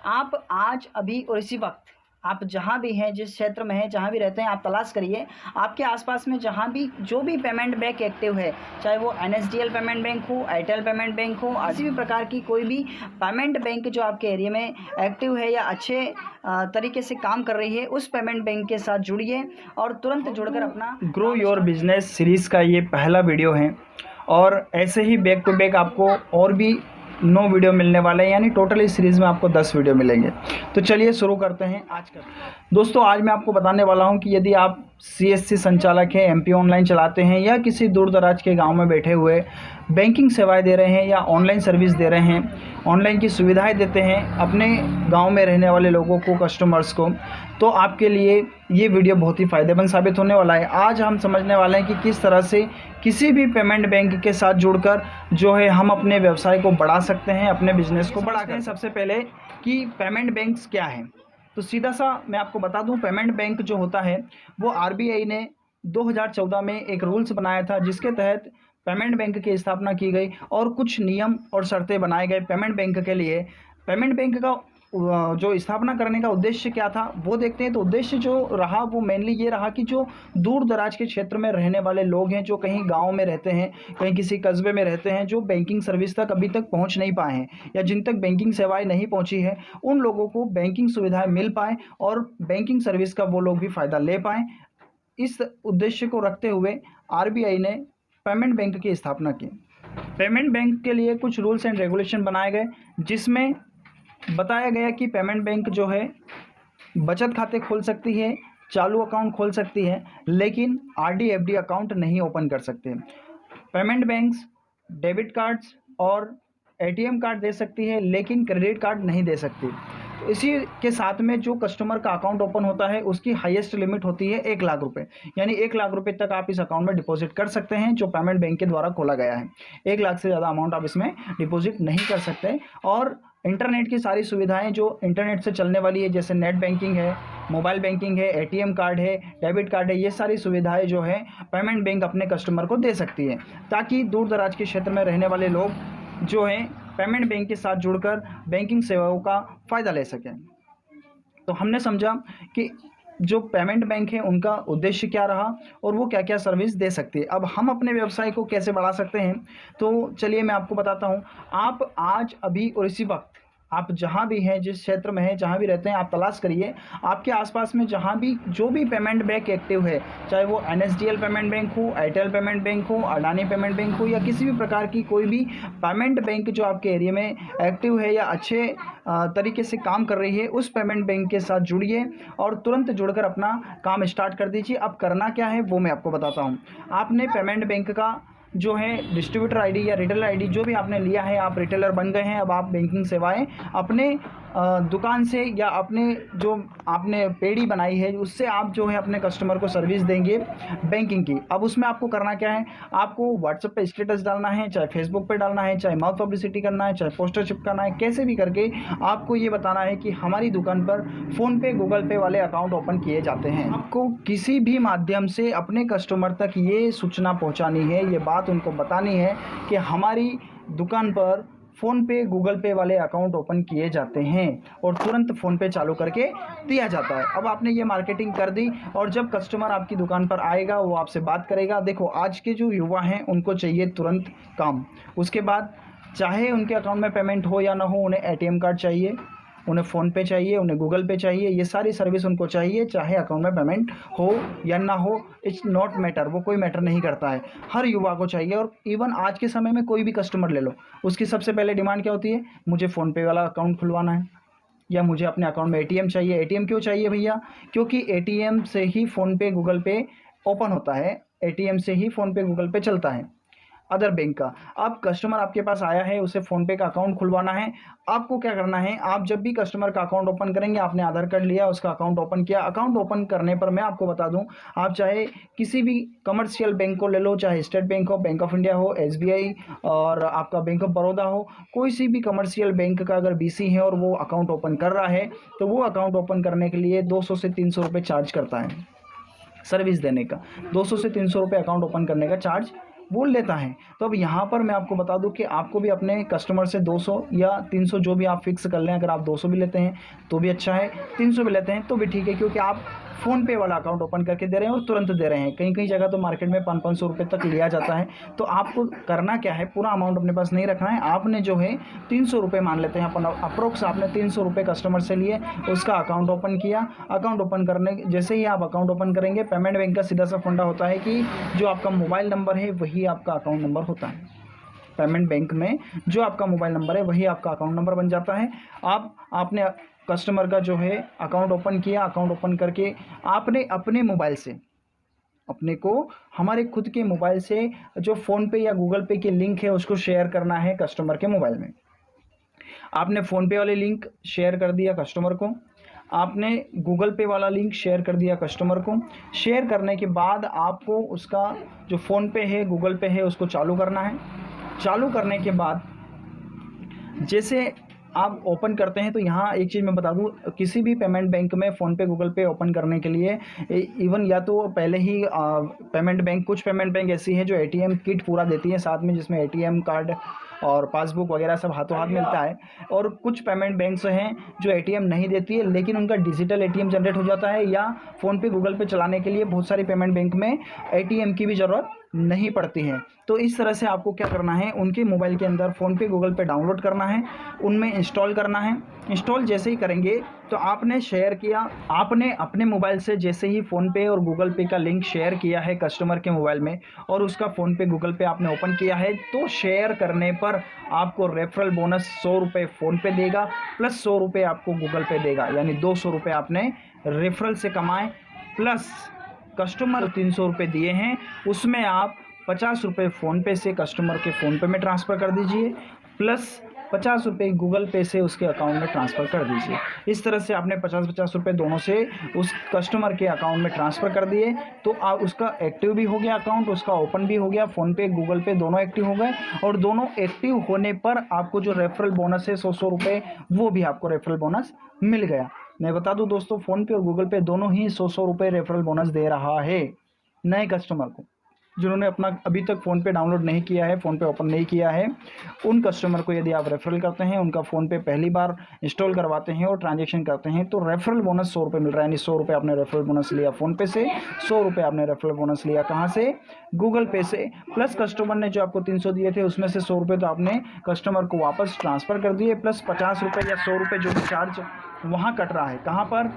आप आज अभी और इसी वक्त आप जहाँ भी हैं, जिस क्षेत्र में हैं, जहाँ भी रहते हैं, आप तलाश करिए आपके आसपास में जहाँ भी जो भी पेमेंट बैंक एक्टिव है, चाहे वो एनएसडीएल पेमेंट बैंक हो, एयरटेल पेमेंट बैंक हो, किसी भी प्रकार की कोई भी पेमेंट बैंक जो आपके एरिया में एक्टिव है या अच्छे तरीके से काम कर रही है, उस पेमेंट बैंक के साथ जुड़िए और तुरंत जुड़कर अपना ग्रो योर बिजनेस सीरीज़ का ये पहला वीडियो है और ऐसे ही बैक टू बैक आपको और भी 9 वीडियो मिलने वाले हैं, यानी टोटल इस सीरीज़ में आपको 10 वीडियो मिलेंगे। तो चलिए शुरू करते हैं आज का। दोस्तों, आज मैं आपको बताने वाला हूं कि यदि आप सीएससी संचालक हैं, एमपी ऑनलाइन चलाते हैं या किसी दूर दराज के गांव में बैठे हुए बैंकिंग सेवाएं दे रहे हैं या ऑनलाइन सर्विस दे रहे हैं, ऑनलाइन की सुविधाएं देते हैं अपने गांव में रहने वाले लोगों को, कस्टमर्स को, तो आपके लिए ये वीडियो बहुत ही फ़ायदेमंद साबित होने वाला है। आज हम समझने वाले हैं कि किस तरह से किसी भी पेमेंट बैंक के साथ जुड़कर जो है हम अपने व्यवसाय को बढ़ा सकते हैं, अपने बिजनेस को बढ़ा सकते हैं। सबसे पहले कि पेमेंट बैंक्स क्या हैं, तो सीधा सा मैं आपको बता दूं, पेमेंट बैंक जो होता है वो आरबीआई ने 2014 में एक रूल्स बनाया था, जिसके तहत पेमेंट बैंक की स्थापना की गई और कुछ नियम और शर्तें बनाए गए पेमेंट बैंक के लिए। पेमेंट बैंक का जो स्थापना करने का उद्देश्य क्या था वो देखते हैं। तो उद्देश्य जो रहा वो मेनली ये रहा कि जो दूर दराज के क्षेत्र में रहने वाले लोग हैं, जो कहीं गांव में रहते हैं, कहीं किसी कस्बे में रहते हैं, जो बैंकिंग सर्विस तक अभी तक पहुंच नहीं पाए हैं या जिन तक बैंकिंग सेवाएं नहीं पहुंची है, उन लोगों को बैंकिंग सुविधाएं मिल पाएँ और बैंकिंग सर्विस का वो लोग भी फ़ायदा ले पाएँ। इस उद्देश्य को रखते हुए आरबीआई ने पेमेंट बैंक की स्थापना की। पेमेंट बैंक के लिए कुछ रूल्स एंड रेगुलेशन बनाए गए, जिसमें बताया गया कि पेमेंट बैंक जो है बचत खाते खोल सकती है, चालू अकाउंट खोल सकती है, लेकिन आरडी एफडी अकाउंट नहीं ओपन कर सकते। पेमेंट बैंक्स डेबिट कार्ड्स और एटीएम कार्ड दे सकती है, लेकिन क्रेडिट कार्ड नहीं दे सकती। इसी के साथ में जो कस्टमर का अकाउंट ओपन होता है उसकी हाईएस्ट लिमिट होती है 1 लाख रुपए, यानी 1 लाख रुपए तक आप इस अकाउंट में डिपॉजिट कर सकते हैं जो पेमेंट बैंक के द्वारा खोला गया है। 1 लाख से ज़्यादा अमाउंट आप इसमें डिपॉजिट नहीं कर सकते। और इंटरनेट की सारी सुविधाएं जो इंटरनेट से चलने वाली है, जैसे नेट बैंकिंग है, मोबाइल बैंकिंग है, एटीएम कार्ड है, डेबिट कार्ड है, ये सारी सुविधाएं जो है पेमेंट बैंक अपने कस्टमर को दे सकती है, ताकि दूर दराज के क्षेत्र में रहने वाले लोग जो हैं पेमेंट बैंक के साथ जुड़कर बैंकिंग सेवाओं का फ़ायदा ले सकें। तो हमने समझा कि जो पेमेंट बैंक है उनका उद्देश्य क्या रहा और वो क्या क्या सर्विस दे सकती है। अब हम अपने व्यवसाय को कैसे बढ़ा सकते हैं, तो चलिए मैं आपको बताता हूँ। आप आज अभी और इसी वक्त आप जहाँ भी हैं, जिस क्षेत्र में हैं, जहाँ भी रहते हैं, आप तलाश करिए आपके आसपास में जहाँ भी जो भी पेमेंट बैंक एक्टिव है, चाहे वो एनएसडीएल पेमेंट बैंक हो, एयरटेल पेमेंट बैंक हो, अडानी पेमेंट बैंक हो, या किसी भी प्रकार की कोई भी पेमेंट बैंक जो आपके एरिया में एक्टिव है या अच्छे तरीके से काम कर रही है, उस पेमेंट बैंक के साथ जुड़िए और तुरंत जुड़कर अपना काम स्टार्ट कर दीजिए। अब करना क्या है वो मैं आपको बताता हूँ। आपने पेमेंट बैंक का जो है डिस्ट्रीब्यूटर आईडी या रिटेलर आईडी जो भी आपने लिया है, आप रिटेलर बन गए हैं। अब आप बैंकिंग सेवाएं अपने दुकान से या अपने जो आपने पेड़ी बनाई है उससे आप जो है अपने कस्टमर को सर्विस देंगे बैंकिंग की। अब उसमें आपको करना क्या है, आपको व्हाट्सएप पे स्टेटस डालना है, चाहे फेसबुक पे डालना है, चाहे माउथ पब्लिसिटी करना है, चाहे पोस्टर चिपकाना है, कैसे भी करके आपको ये बताना है कि हमारी दुकान पर फ़ोनपे, गूगल पे वाले अकाउंट ओपन किए जाते हैं। आपको किसी भी माध्यम से अपने कस्टमर तक ये सूचना पहुँचानी है, ये बात उनको बतानी है कि हमारी दुकान पर फ़ोनपे, गूगल पे वाले अकाउंट ओपन किए जाते हैं और तुरंत फ़ोनपे चालू करके दिया जाता है। अब आपने ये मार्केटिंग कर दी और जब कस्टमर आपकी दुकान पर आएगा वो आपसे बात करेगा। देखो, आज के जो युवा हैं उनको चाहिए तुरंत काम। उसके बाद चाहे उनके अकाउंट में पेमेंट हो या ना हो, उन्हें एटीएम कार्ड चाहिए, उन्हें फ़ोनपे चाहिए, उन्हें गूगल पे चाहिए, ये सारी सर्विस उनको चाहिए, चाहे अकाउंट में पेमेंट हो या ना हो, इट्स नॉट मैटर, वो कोई मैटर नहीं करता है, हर युवा को चाहिए। और इवन आज के समय में कोई भी कस्टमर ले लो, उसकी सबसे पहले डिमांड क्या होती है, मुझे फ़ोनपे वाला अकाउंट खुलवाना है या मुझे अपने अकाउंट में एटीएम चाहिए। एटीएम क्यों चाहिए भैया? क्योंकि एटीएम से ही फ़ोनपे, गूगल पे ओपन होता है, एटीएम से ही फ़ोनपे, गूगल पे चलता है अदर बैंक का। अब कस्टमर आपके पास आया है, उसे फ़ोनपे का अकाउंट खुलवाना है। आपको क्या करना है, आप जब भी कस्टमर का अकाउंट ओपन करेंगे, आपने आधार कार्ड लिया, उसका अकाउंट ओपन किया। अकाउंट ओपन करने पर मैं आपको बता दूं, आप चाहे किसी भी कमर्शियल बैंक को ले लो, चाहे स्टेट बैंक हो, बैंक ऑफ इंडिया हो, एसबीआई और आपका बैंक ऑफ बड़ौदा हो, कोई सी भी कमर्शियल बैंक का अगर बीसी है और वो अकाउंट ओपन कर रहा है, तो वो अकाउंट ओपन करने के लिए 200 से 300 रुपये चार्ज करता है सर्विस देने का। 200 से 300 रुपये अकाउंट ओपन करने का चार्ज बोल लेता है। तो अब यहाँ पर मैं आपको बता दूं कि आपको भी अपने कस्टमर से 200 या 300 जो भी आप फिक्स कर लें। अगर आप 200 भी लेते हैं तो भी अच्छा है, 300 भी लेते हैं तो भी ठीक है, क्योंकि आप फ़ोनपे वाला अकाउंट ओपन करके दे रहे हैं और तुरंत दे रहे हैं। कहीं कहीं जगह तो मार्केट में 500-500 रुपये तक लिया जाता है। तो आपको करना क्या है, पूरा अमाउंट अपने पास नहीं रखना है। आपने जो है 300 रुपये मान लेते हैं अपन, अप्रोक्स आपने 300 रुपये कस्टमर से लिए, उसका अकाउंट ओपन किया। अकाउंट ओपन करने जैसे ही आप अकाउंट ओपन करेंगे, पेमेंट बैंक का सीधा सा फंडा होता है कि जो आपका मोबाइल नंबर है वही आपका अकाउंट नंबर होता है। पेमेंट बैंक में जो आपका मोबाइल नंबर है वही आपका अकाउंट नंबर बन जाता है। आपने कस्टमर का जो है अकाउंट ओपन किया। अकाउंट ओपन करके आपने अपने मोबाइल से, अपने को हमारे खुद के मोबाइल से जो फ़ोनपे या गूगल पे की लिंक है उसको शेयर करना है कस्टमर के मोबाइल में। आपने फ़ोनपे वाले लिंक शेयर कर दिया कस्टमर को, आपने गूगल पे वाला लिंक शेयर कर दिया कस्टमर को। शेयर करने के बाद आपको उसका जो फ़ोनपे है, गूगल पे है, उसको चालू करना है। चालू करने के बाद जैसे आप ओपन करते हैं, तो यहाँ एक चीज़ मैं बता दूँ, किसी भी पेमेंट बैंक में फ़ोनपे गूगल पे ओपन करने के लिए इवन या तो पहले ही पेमेंट बैंक, कुछ पेमेंट बैंक ऐसी है जो एटीएम किट पूरा देती है साथ में, जिसमें एटीएम कार्ड और पासबुक वगैरह सब हाथों हाथ मिलता है। और कुछ पेमेंट बैंक्स हैं जो एटीएम नहीं देती है, लेकिन उनका डिजिटल एटीएम जनरेट हो जाता है, या फ़ोनपे गूगल पे चलाने के लिए बहुत सारी पेमेंट बैंक में एटीएम की भी ज़रूरत नहीं पड़ती है। तो इस तरह से आपको क्या करना है, उनके मोबाइल के अंदर फ़ोनपे गूगल पे डाउनलोड करना है, उनमें इंस्टॉल करना है। इंस्टॉल जैसे ही करेंगे तो आपने शेयर किया, आपने अपने मोबाइल से जैसे ही फ़ोनपे और गूगल पे का लिंक शेयर किया है कस्टमर के मोबाइल में, और उसका फ़ोनपे गूगल पे आपने ओपन किया है, तो शेयर करने पर आपको रेफरल बोनस 100 रुपये फ़ोनपे देगा, प्लस 100 रुपये आपको गूगल पे देगा। यानी 200 रुपये आपने रेफरल से कमाए, प्लस कस्टमर 300 रुपये दिए हैं, उसमें आप 50 रुपये फ़ोनपे से कस्टमर के फ़ोनपे में ट्रांसफ़र कर दीजिए, प्लस 50 रुपये गूगल पे से उसके अकाउंट में ट्रांसफ़र कर दीजिए। इस तरह से आपने 50-50 रुपये दोनों से उस कस्टमर के अकाउंट में ट्रांसफ़र कर दिए, तो उसका एक्टिव भी हो गया अकाउंट, उसका ओपन भी हो गया, फ़ोनपे गूगल पे दोनों एक्टिव हो गए। और दोनों एक्टिव होने पर आपको जो रेफरल बोनस है 100 रुपये, वो भी आपको रेफरल बोनस मिल गया। मैं बता दूं दोस्तों, फ़ोनपे और गूगल पे दोनों ही 100 रुपये रेफरल बोनस दे रहा है नए कस्टमर को। जिन्होंने अपना अभी तक फ़ोनपे डाउनलोड नहीं किया है, फ़ोनपे ओपन नहीं किया है, उन कस्टमर को यदि आप रेफरल करते हैं, उनका फ़ोनपे पहली बार इंस्टॉल करवाते हैं और ट्रांजैक्शन करते हैं, तो रेफरल बोनस 100 रुपये मिल रहा है। यानी 100 रुपये आपने रेफरल बोनस लिया फ़ोनपे से, 100 रुपये आपने रेफरल बोनस लिया कहाँ से, गूगल पे से, प्लस कस्टमर ने जो आपको 300 दिए थे उसमें से 100 रुपये तो आपने कस्टमर को वापस ट्रांसफ़र कर दिए, प्लस 50 रुपये या 100 रुपये जो भी चार्ज वहाँ कट रहा है। कहाँ पर?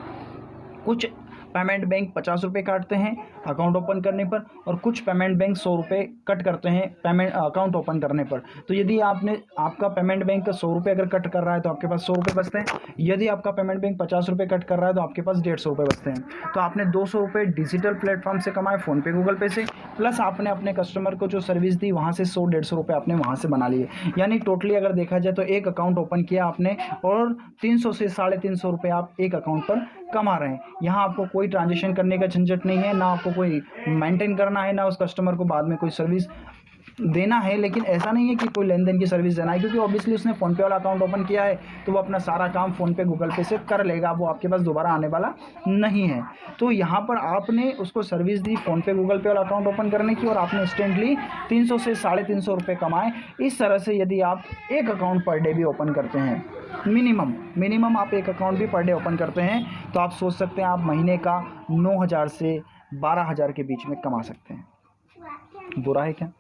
कुछ पेमेंट बैंक 50 रुपये काटते हैं अकाउंट ओपन करने पर, और कुछ पेमेंट बैंक 100 रुपये कट करते हैं पेमेंट अकाउंट ओपन करने पर। तो यदि आपका पेमेंट बैंक 100 रुपये अगर कट कर रहा है तो आपके पास 100 रुपये बचते हैं। यदि आपका पेमेंट बैंक 50 रुपये कट कर रहा है तो आपके पास 150 रुपये बचते हैं। तो आपने 200 रुपये डिजिटल प्लेटफॉर्म से कमाए, फ़ोनपे गूगल पे से, प्लस आपने अपने कस्टमर को जो सर्विस दी वहाँ से 100-150 रुपये आपने वहाँ से बना लिए। यानी टोटली अगर देखा जाए तो एक अकाउंट ओपन किया आपने और 300 से 350 रुपये आप एक अकाउंट पर कमा रहे हैं। यहाँ आपको कोई ट्रांजेक्शन करने का झंझट नहीं है, ना आपको कोई मेंटेन करना है, ना उस कस्टमर को बाद में कोई सर्विस देना है। लेकिन ऐसा नहीं है कि कोई लेन देन की सर्विस देना है, क्योंकि ऑब्वियसली उसने फ़ोनपे वाला अकाउंट ओपन किया है तो वो अपना सारा काम फ़ोनपे गूगल पे से कर लेगा, वो आपके पास दोबारा आने वाला नहीं है। तो यहाँ पर आपने उसको सर्विस दी फ़ोनपे गूगल पे वाला अकाउंट ओपन करने की, और आपने इंस्टेंटली 300 से 350 रुपये कमाए। इस तरह से यदि आप एक अकाउंट पर डे भी ओपन करते हैं, मिनिमम आप एक अकाउंट भी पर डे ओपन करते हैं, तो आप सोच सकते हैं आप महीने का 9,000 से 12,000 के बीच में कमा सकते हैं। बुरा है क्या?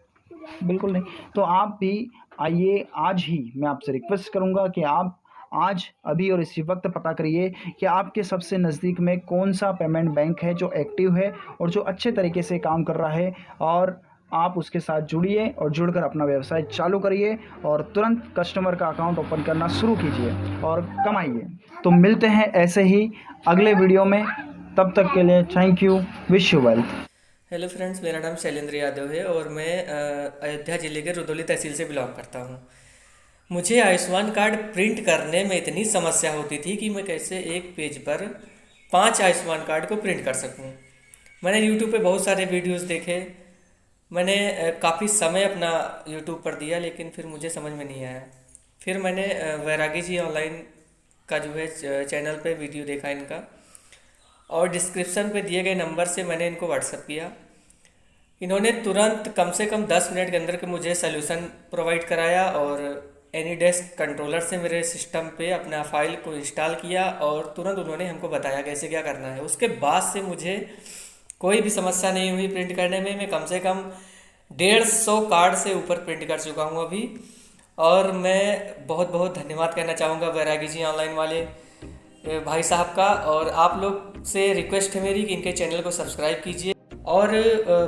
बिल्कुल नहीं। तो आप भी आइए, आज ही मैं आपसे रिक्वेस्ट करूंगा कि आप आज अभी और इसी वक्त पता करिए कि आपके सबसे नज़दीक में कौन सा पेमेंट बैंक है जो एक्टिव है और जो अच्छे तरीके से काम कर रहा है, और आप उसके साथ जुड़िए और जुड़कर अपना व्यवसाय चालू करिए और तुरंत कस्टमर का अकाउंट ओपन करना शुरू कीजिए और कमाइए। तो मिलते हैं ऐसे ही अगले वीडियो में, तब तक के लिए thank you, wish you wealth. Hello friends, मेरा नाम शैलेंद्र यादव है और मैं अयोध्या ज़िले के रुदौली तहसील से बिलोंग करता हूँ। मुझे आयुष्मान कार्ड प्रिंट करने में इतनी समस्या होती थी कि मैं कैसे एक पेज पर 5 आयुष्मान कार्ड को प्रिंट कर सकूँ। मैंने यूट्यूब पे बहुत सारे वीडियोस देखे, मैंने काफ़ी समय अपना यूट्यूब पर दिया, लेकिन फिर मुझे समझ में नहीं आया। फिर मैंने वैरागी जी ऑनलाइन का जो है चैनल पे वीडियो देखा इनका, और डिस्क्रिप्शन पे दिए गए नंबर से मैंने इनको व्हाट्सअप किया। इन्होंने तुरंत कम से कम 10 मिनट के अंदर के मुझे सलूशन प्रोवाइड कराया और एनीडेस्क कंट्रोलर से मेरे सिस्टम पे अपना फाइल को इंस्टॉल किया और तुरंत उन्होंने हमको बताया कैसे क्या करना है। उसके बाद से मुझे कोई भी समस्या नहीं हुई प्रिंट करने में। मैं कम से कम 150 कार्ड से ऊपर प्रिंट कर चुका हूँ अभी। और मैं बहुत बहुत धन्यवाद कहना चाहूँगा बैरागी जी ऑनलाइन वाले भाई साहब का। और आप लोग से रिक्वेस्ट है मेरी कि इनके चैनल को सब्सक्राइब कीजिए। और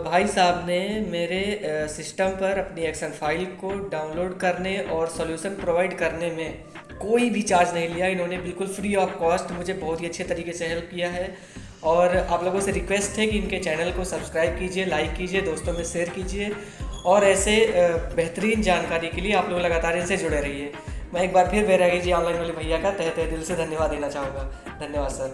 भाई साहब ने मेरे सिस्टम पर अपनी एक्शन फाइल को डाउनलोड करने और सॉल्यूशन प्रोवाइड करने में कोई भी चार्ज नहीं लिया। इन्होंने बिल्कुल फ्री ऑफ कॉस्ट मुझे बहुत ही अच्छे तरीके से हेल्प किया है। और आप लोगों से रिक्वेस्ट है कि इनके चैनल को सब्सक्राइब कीजिए, लाइक कीजिए, दोस्तों में शेयर कीजिए। और ऐसे बेहतरीन जानकारी के लिए आप लोग लगातार इनसे जुड़े रहिए। मैं एक बार फिर बैरागी जी ऑनलाइन वाले भैया का तहे दिल से धन्यवाद देना चाहूँगा। धन्यवाद सर।